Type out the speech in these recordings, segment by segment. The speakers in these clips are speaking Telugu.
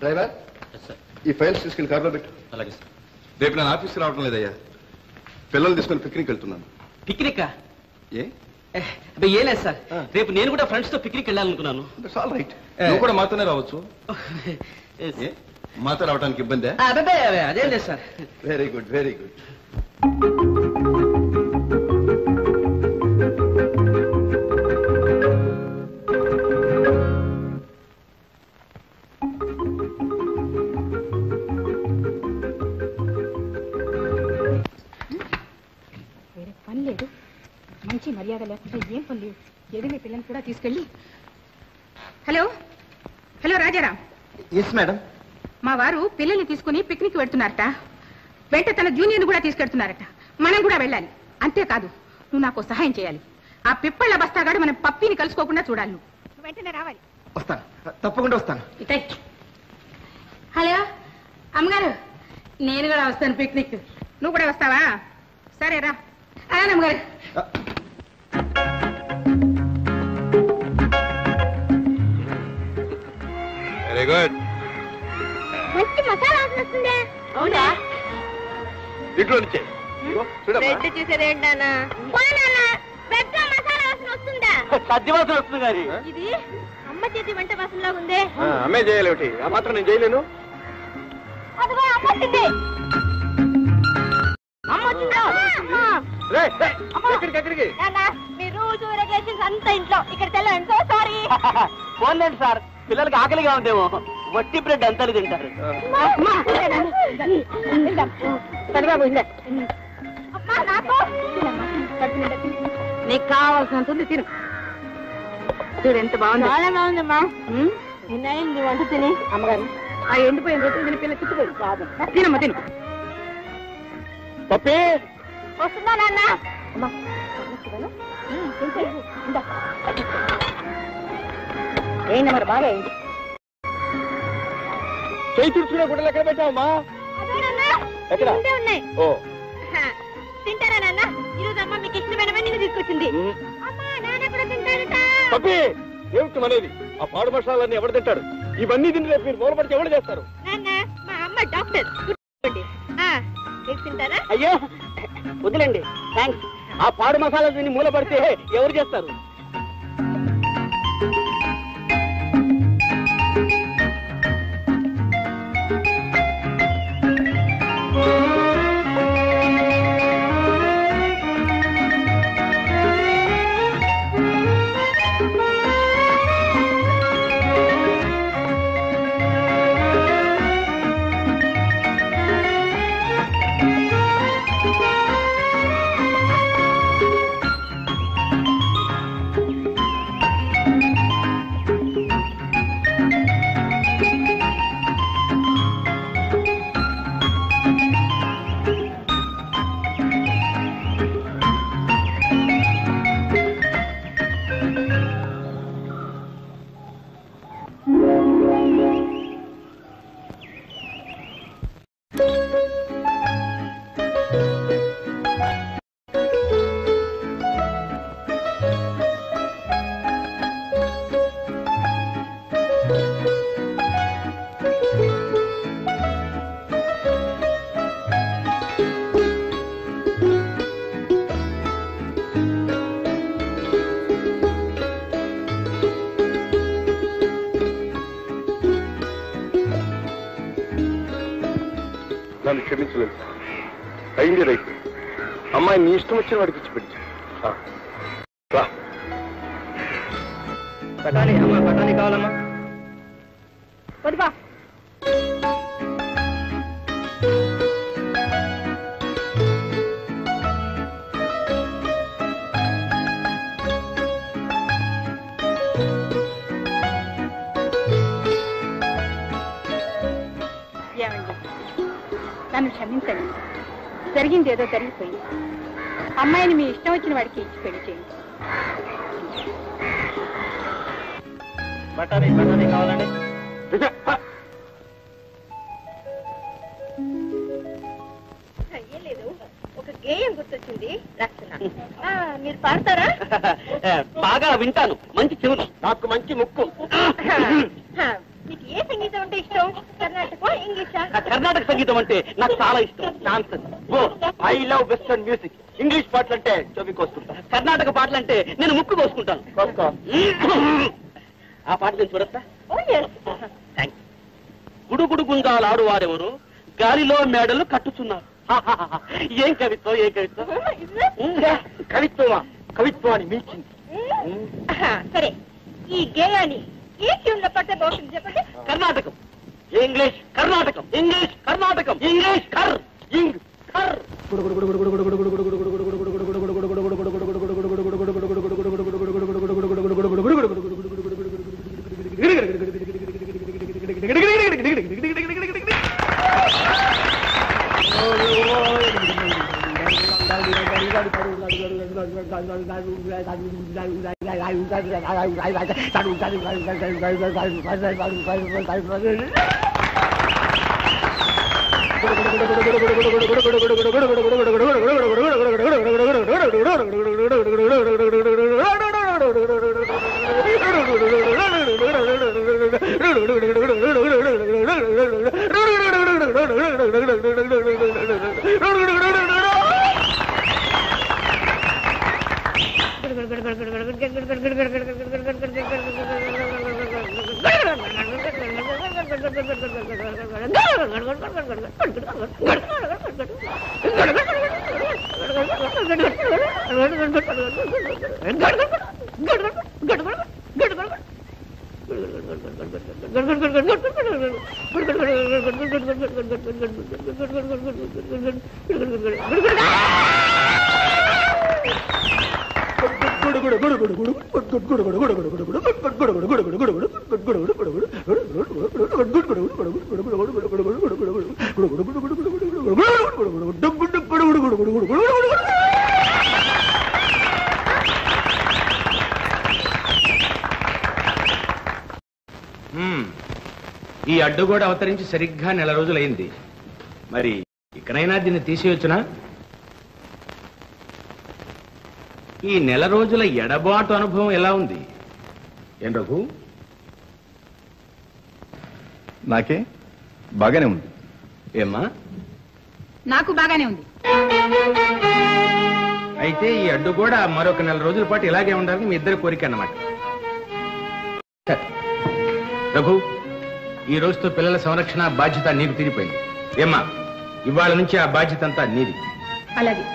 డ్రైవర్ ఈ ఫైల్స్ తీసుకెళ్ళి కార్లో పెట్టు. అలాగే సార్. రేపు నేను ఆఫీస్కి రావడం లేదయ్యా, పిల్లలు తీసుకొని పిక్నిక్ వెళ్తున్నాను. పిక్నిక్? ఏ ఏం లేదు సార్, రేపు నేను కూడా ఫ్రెండ్స్ తో పిక్నిక్ వెళ్ళాలనుకున్నాను. ఆల్ రైట్, నువ్వు కూడా మాతోనే రావచ్చు. మాతో రావడానికి ఇబ్బంది? అదేం లేదు sir. Very good, very good. పని లేదు, మంచి మర్యాద లేకుండా ఏం పని లేదు. ఏదైనా పిల్లల్ని కూడా తీసుకెళ్ళి. Hello hello Rajaram. Yes madam. మా వారు పిల్లల్ని తీసుకుని పిక్నిక్ వెళ్తున్నారట. వెంట తన జూనియర్ని కూడా తీసుకెళ్తున్నారట. మనం కూడా వెళ్ళాలి. అంతేకాదు, నువ్వు నాకు సహాయం చేయాలి. ఆ పిప్పళ్ళ బస్తాగాడు మనం పప్పిని కలుసుకోకుండా చూడాలి. నువ్వు వెంటనే రావాలి. వస్తాను, తప్పకుండా వస్తాను. హలో అమ్మగారు, నేను కూడా వస్తాను పిక్నిక్. నువ్వు కూడా వస్తావా? సరే రా. అమ్మగారు వెరీ గుడ్. మంచి మసాలా వస్తుంది. అవునా? ఇంట్లో నుంచే చూసేదేంటన్నా? పెద్ద మసాలా వాసన వస్తుందా? సద్ది వాసన వస్తుంది గారి. ఇది అమ్మ చేతి వంట వాసనలా ఉంది. అమ్మే చేయలేటి, ఆ మాత్రం నేను చేయలేను. అదిగో అమ్మ వచ్చింది. మీ రూల్స్ రెగ్యులేషన్స్ అంతా ఇంట్లో, ఇక్కడ తెల్లండి. So sorry. పోన్లేండి సార్, పిల్లలకి ఆకలిగా ఉందేమో, వట్టి బ్రెడ్ అంతలు తింటారు. నీకు కావాల్సినంత తిను. చూడు ఎంత బాగుంది. చాలా బాగుందమ్మా. ఎన్నైంది వంట తిని? అమ్మగారు, ఆ ఎండిపోయిన రొట్టెలు తిని పిల్ల చిట్టుపోయి కాదు. తినమ్మా తిను. పప్పి వస్తుందా నాన్న? ఏంటి మరి బాగా ఏంటి? చేయి తుడుచుకునే గుడ్డలు ఎక్కడ పెట్టావమ్మా? ఎక్కడ? ఉన్నాయి. ఓ తింటారా నాన్న? ఈరోజు అమ్మ మీకు ఇష్టమైనవన్నీ తీసుకొచ్చింది. అమ్మా నాన్న కూడా తింటారట. పప్పి ఏమిటి అనేది? ఆ పాడు మసాలన్నీ ఎవరు తింటారు? ఇవన్నీ తిని రేపు మీరు మూలపడితే ఎవరు చేస్తారు? నాన్న, మా అమ్మ డాక్టర్. తింటారా? అయ్యో వదిలేండి, థ్యాంక్స్. ఆ పాడు మసాలా తిని మూలపడితే ఎవరు చేస్తారు? నన్ను క్షమించలేదు. అయింది రైట్. అమ్మాయి నీ ఇష్టం వచ్చిన వాడికి ఇచ్చి పెట్టి. బఠానీ అమ్మా, బఠానీ కావాలమ్మా. వదిగా నన్ను క్షమించండి. జరిగింది ఏదో జరిగిపోయింది. అమ్మాయిని మీ ఇష్టం వచ్చిన వాడికి ఇచ్చి పెళ్లి చేయండి. బఠానీ బఠానీ కావాలండి. అయ్యలేదు, ఒక గేయం గుర్తొచ్చింది, రాస్తున్నా. మీరు పాడతారా? బాగా వింటాను, మంచి చెవులు, నాకు మంచి ముక్కు. మీకు ఏ సంగీతం అంటే ఇష్టం? కర్ణాటక ఇంగ్లీషా? కర్ణాటక సంగీతం అంటే నాకు చాలా ఇష్టం. I love western music. English పాటలు అంటే చెవి కోసుకుంటాను, కర్ణాటక పాటలు అంటే నేను ముక్కు కోసుకుంటాను. ఆ పాట నేను చూడొచ్చా? గుడుగుడు గుంజాలు ఆడువారెవరు గాలిలో మేడలు కట్టుచున్నారు. ఏం కవిత్వం, ఏం కవిత్వం! కవిత్వమా? కవిత్వాన్ని మించింది. సరే, ఈ గేయాన్ని ఏ ట్యూన్లో పడితే బాగుంటుంది చెప్పండి. కర్ణాటకం, ఇంగ్లీష్, కర్ణాటకం, ఇంగ్లీష్, కర్ణాటకం, ఇంగ్లీష్, కర్ ఇంగ్ కర్. ఈ అడ్డుగోడ అవతరించి సరిగ్గా నెల రోజులైంది. మరి ఇకనైనా దీన్ని తీసేయొచ్చునా? ఈ నెల రోజుల ఎడబాటు అనుభవం ఎలా ఉంది? ఏం రఘు? నాకే బాగానే ఉంది. ఏమ్మా? నాకు బాగానే ఉంది. అయితే ఈ అడ్డుగోడ మరొక నెల రోజుల పాటు ఇలాగే ఉండాలని మీ ఇద్దరి కోరిక అన్నమాట. రఘు, ఈ రోజుతో పిల్లల సంరక్షణ బాధ్యత నీకు తీరిపోయింది. ఏమ్మా, ఇవాళ నుంచి ఆ బాధ్యత అంతా నీది. అలాగే.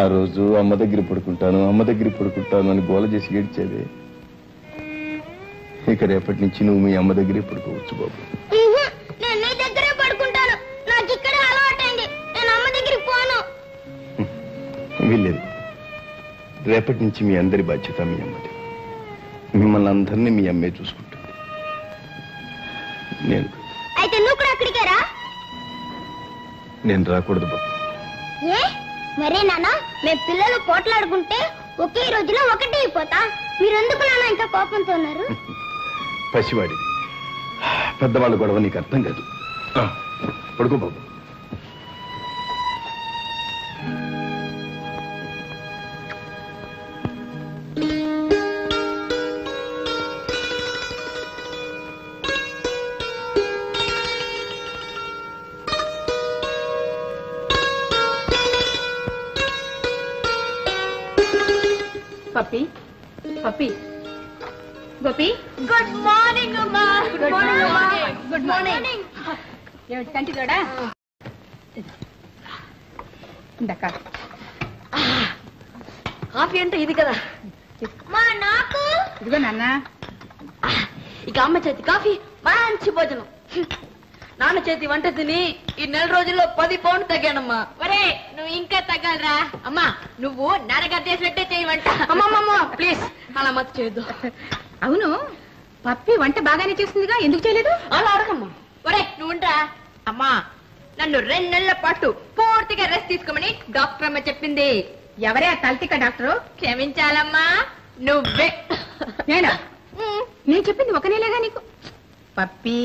ఆ రోజు అమ్మ దగ్గర పడుకుంటాను అని గోల చేసి ఏడ్చేదే. ఇక రేపటి నుంచి నువ్వు మీ అమ్మ దగ్గరే పడుకోవచ్చు బాబు. నేను నీ దగ్గరే పడుకుంటాను. నాకు ఇక్కడే అలవాటైంది. నేను అమ్మ దగ్గరికి పోను. వీల్లేదు. రేపటి నుంచి మీ అందరి బాధ్యత మీ అమ్మది. మిమ్మల్ని అందరినీ మీ అమ్మే చూసుకుంటుంది. అయితే నువ్వు కూడా అక్కడికే రా. నేను రాకూడదు బాబు. ఏ మరే నాన్న, మేము పిల్లలు పోట్లాడుకుంటే ఒకే రోజులో ఒకటి అయిపోతా. మీరెందుకు నాన్న ఇంకా కోపంతో ఉన్నారు? పసివాడిది. పెద్దవాళ్ళ గొడవ నీకు అర్థం కాదు. పడుకో బాబు. పప్పి, పప్పి, గోపి. గుడ్ మార్నింగ్ అమ్మా. గుడ్ మార్నింగ్ అమ్మా. Good morning. ఏమిటి కంటి తోడా? ఇందాక కాఫీ అంటే ఇది కదా. మా నాకు ఇదిగో నాన్న. ఇక అమ్మ చేతి కాఫీ మంచి భోజనం. నాన్న చేతి వంట తిని ఈ నెల రోజుల్లో 10 పౌండ్లు తగ్గానమ్మా. ఒరే, నువ్వు ఇంకా తగ్గాలరా. అమ్మా, నువ్వు నాన్నగారు చేయమంట. అమ్మమ్మమ్మ ప్లీజ్ అలా మత చేయొద్దు. అవును, పప్పి వంట బాగానే చేస్తుందిగా, ఎందుకు చేయలేదు? అలా అడగమ్మా. ఒరే, నువ్వు ఉండరా. అమ్మా, నన్ను 2 నెలల పాటు పూర్తిగా రెస్ట్ తీసుకోమని డాక్టర్ అమ్మ చెప్పింది. ఎవరే ఆ తల్తిక డాక్టరు? క్షమించాలమ్మా, నువ్వే. నేనా? నేను చెప్పింది ఒక నెలేగా నీకు. పప్పి,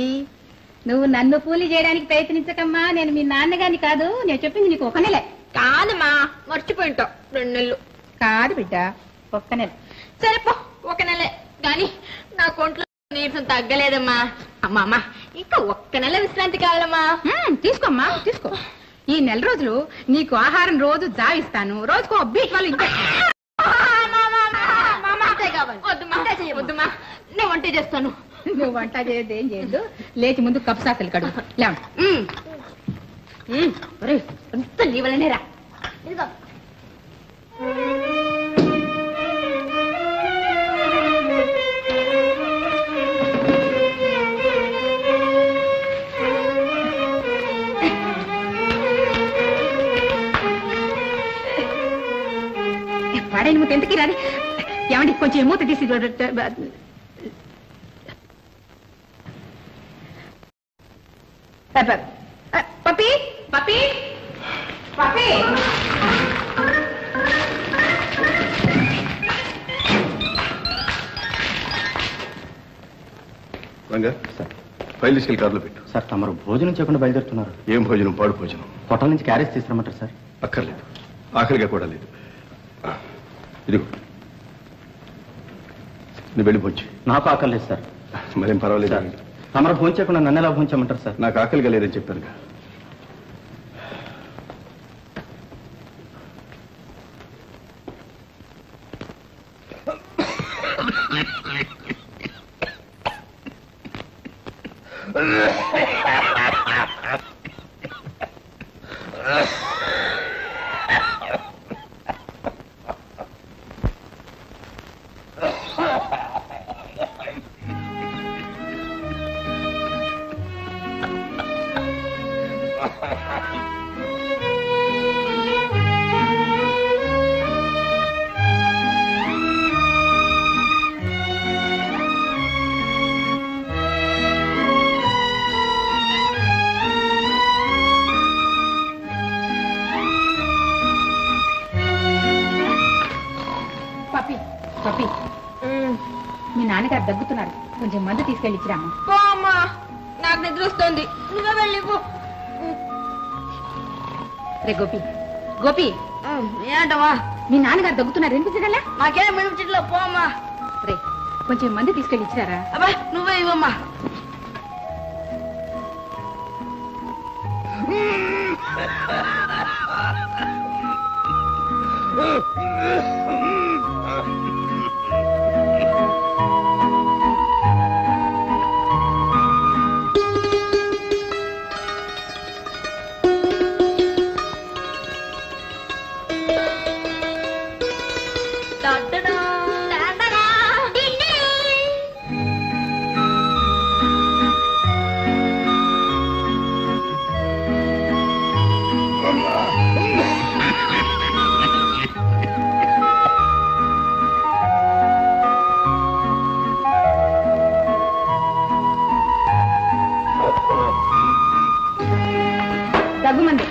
నువ్వు నన్ను పూలి చేయడానికి ప్రయత్నించకమ్మా. నేను మీ నాన్నగారిని కాదు. నేను చెప్పింది నీకు ఒక నెలే. కాదమ్మా, మర్చిపోయింటావు. 2 నెలలు. కాదు బిడ్డ, ఒక్క నెల. సరేపో, 1 నెలే గాని నా కొంట్లో నీరసం తగ్గలేదమ్మా. అమ్మా ఇంకా 1 నెల విశ్రాంతి కావాలమ్మా. తీసుకోమ్మా, తీసుకో. ఈ నెల రోజులు నీకు ఆహారం రోజు జావిస్తాను. రోజుకో బీట్ వాళ్ళు వద్దుమా, నేను వంట చేస్తాను. నువ్వు వంట చేయదు, ఏం చేయదు. లేచి ముందు కప్పు సాకలు కడుగు. అంత నీ వల్లనేరా. వాడే నువ్వు ఎంతకి రాని. ఏమండి కొంచెం మూత తీసి. పప్పి పప్పి పప్పి, రంగా ఫైల్ తీసుకెళ్ళి కార్లో పెట్టు. సార్ తమరు భోజనం చేయకుండా బయలుదేరుతున్నారు. ఏం భోజనం? పాడు భోజనం. హోటల్ నుంచి క్యారేజ్ తీసుకురమ్మంటారు సార్. అక్కర్లేదు, ఆకలిగా కూడా లేదు. ఇదిగో నువ్వు వెళ్ళి భోంచి. నాకు ఆకలి సార్. మరేం పర్వాలేదు. తమరు భోజనం చేయకుండా నన్ను ఎలా భోంచమంటారు సార్? నాకు ఆకలిగా లేదని చెప్పానుగా. మీ నాన్నగారు దగ్గుతున్నారు. కొంచెం మందు తీసుకెళ్ళి ఇచ్చిరాము. అమ్మా, నాకు నిద్ర వస్తుంది. నువ్వే వెళ్ళిపో. రే గోపి, గోపి ఏంటమ్మా? మీ నాన్నగారు దగ్గుతున్నారు, వినిపించగలా? నాకేం వినిపించట్లే. పో అమ్మా. రే కొంచెం మందు తీసుకెళ్ళి ఇచ్చిరారా? అబ్బా నువ్వే ఇవ్వమ్మా. దగ్గుమంది.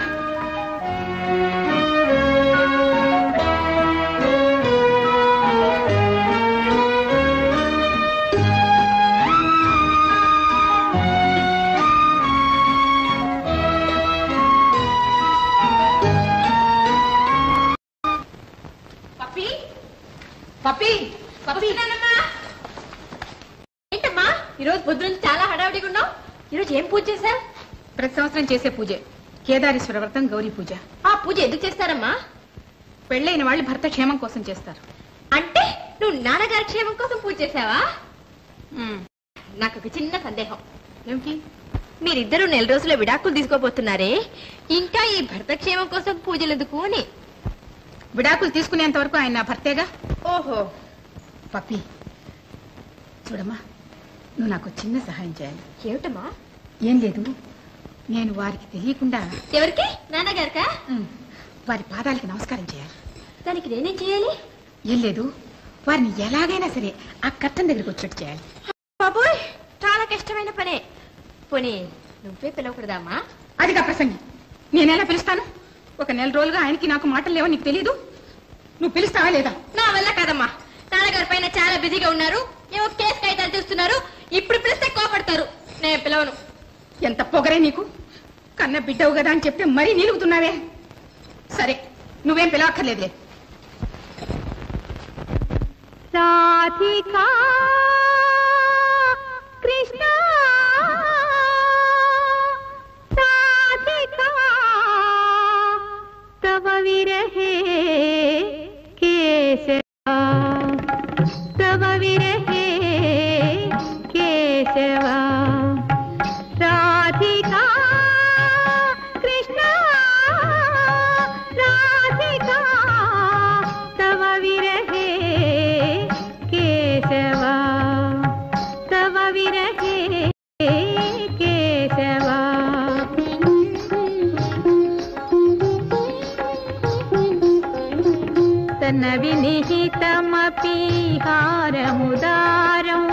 పప్పి పప్పి పప్పి ఏంటమ్మా ఈరోజు పొద్దున చాలా హడావిడిగా ఉన్నావు. ఈరోజు ఏం పూజ చేశావు? ప్రతి సంవత్సరం చేసే పూజే, కేదారేశ్వర వ్రతం, గౌరీ పూజ. ఆ పూజ ఎందుకు చేస్తారమ్మా? పెళ్ళైన వాళ్ళు భర్త క్షేమం కోసం చేస్తారు. అంటే నువ్వు నాన్నగారి క్షేమం కోసం పూజ చేసావా? నాకు ఒక చిన్న సందేహం. ఏమిటి? మీరిద్దరూ 1 నెల రోజుల విడాకులు తీసుకోబోతున్నారే, ఇంకా ఈ భర్త క్షేమం కోసం పూజలు ఎందుకు అని. విడాకులు తీసుకునేంత వరకు ఆయన నా భర్తేగా. ఓహో. పప్పి చూడమ్మా, నువ్వు నాకు చిన్న సహాయం చేయాలి. ఏమిటమ్మా? ఏం లేదు, నేను వారికి తెలియకుండా. ఎవరికి? నాన్నగారికా? వారి పాదాలకి నమస్కారం చేయాలి. దానికి నేనేం చేయాలి? ఏం లేదు, వారిని ఎలాగైనా సరే ఆ కట్టం దగ్గరికి వచ్చేట్టు చేయాలి. బాబోయ్, చాలా కష్టమైన పనే. పోనీ నువ్వే పిలవకూడదామా? అదిగా ప్రసంగి. నేనెలా పిలుస్తాను? 1 నెల రోజులుగా ఆయనకి నాకు మాటలు లేవో నీకు తెలీదు. నువ్వు పిలుస్తావా లేదా? నా వల్ల కాదమ్మా. నాన్నగారి పైన చాలా బిజీగా ఉన్నారు, ఏమో కేసు కాగితాలు చూస్తున్నారు. ఇప్పుడు పిలిస్తే కోపడతారు. నేను పిలవను. ఎంత పొగరే నీకు! కన్న బిడ్డవు కదా అని చెప్తే మరీ నిలుగుతున్నావే. సరే, నువ్వేం పిలవక్కర్లేదులే. రాధికా కృష్ణ రాధికా తవ విరహే కేశవ తవ విరహే కేశవ రాధికా కృష్ణ రాధికా తవ విరహే కేశవ తవ విరహే కేశవ తన వినిహితమపి హారముదారం